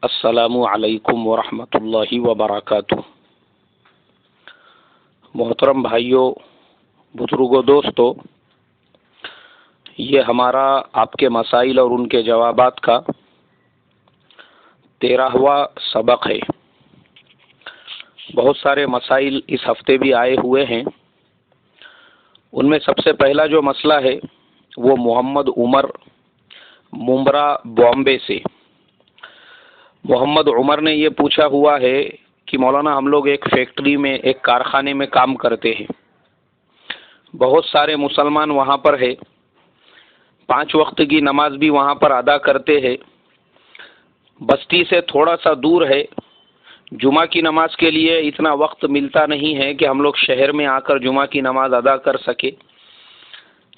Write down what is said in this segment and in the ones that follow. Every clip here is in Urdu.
السلام علیکم ورحمۃ اللہ وبرکاتہ۔ محترم بھائیوں، بزرگوں، دوستو، یہ ہمارا آپ کے مسائل اور ان کے جوابات کا 13واں سبق ہے۔ بہت سارے مسائل اس ہفتے بھی آئے ہوئے ہیں۔ ان میں سب سے پہلا جو مسئلہ ہے وہ محمد عمر ممبرا بامبے سے۔ محمد عمر نے یہ پوچھا ہوا ہے کہ مولانا ہم لوگ ایک فیکٹری میں، ایک کارخانے میں کام کرتے ہیں، بہت سارے مسلمان وہاں پر ہے، 5 وقت کی نماز بھی وہاں پر ادا کرتے ہیں، بستی سے تھوڑا سا دور ہے، جمعہ کی نماز کے لیے اتنا وقت ملتا نہیں ہے کہ ہم لوگ شہر میں آ کر جمعہ کی نماز ادا کر سکے،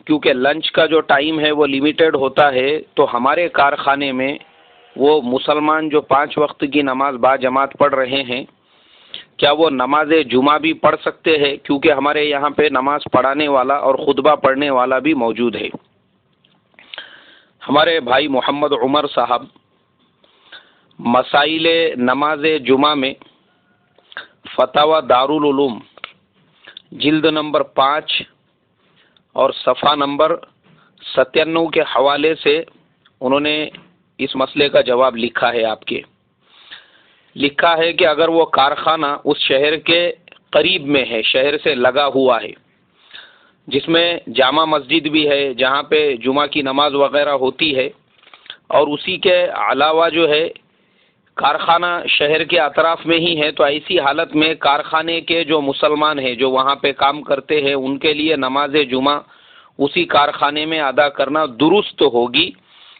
کیونکہ لنچ کا جو ٹائم ہے وہ لیمیٹڈ ہوتا ہے۔ تو ہمارے کارخانے میں وہ مسلمان جو 5 وقت کی نماز با جماعت پڑھ رہے ہیں، کیا وہ نماز جمعہ بھی پڑھ سکتے ہیں؟ کیونکہ ہمارے یہاں پہ نماز پڑھانے والا اور خطبہ پڑھنے والا بھی موجود ہے۔ ہمارے بھائی محمد عمر صاحب مسائل نماز جمعہ میں فتاوی دارالعلوم جلد نمبر 5 اور صفحہ نمبر 97 کے حوالے سے انہوں نے اس مسئلے کا جواب لکھا ہے۔ آپ کے لکھا ہے کہ اگر وہ کارخانہ اس شہر کے قریب میں ہے، شہر سے لگا ہوا ہے، جس میں جامع مسجد بھی ہے جہاں پہ جمعہ کی نماز وغیرہ ہوتی ہے، اور اسی کے علاوہ جو ہے کارخانہ شہر کے اطراف میں ہی ہے، تو ایسی حالت میں کارخانے کے جو مسلمان ہیں جو وہاں پہ کام کرتے ہیں ان کے لیے نماز جمعہ اسی کارخانے میں ادا کرنا درست ہوگی،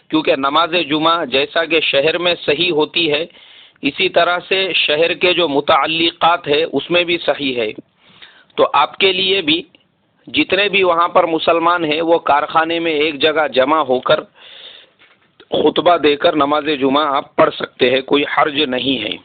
کیونکہ نماز جمعہ جیسا کہ شہر میں صحیح ہوتی ہے اسی طرح سے شہر کے جو متعلقات ہے اس میں بھی صحیح ہے۔ تو آپ کے لیے بھی جتنے بھی وہاں پر مسلمان ہیں وہ کارخانے میں ایک جگہ جمع ہو کر خطبہ دے کر نماز جمعہ آپ پڑھ سکتے ہیں، کوئی حرج نہیں ہے۔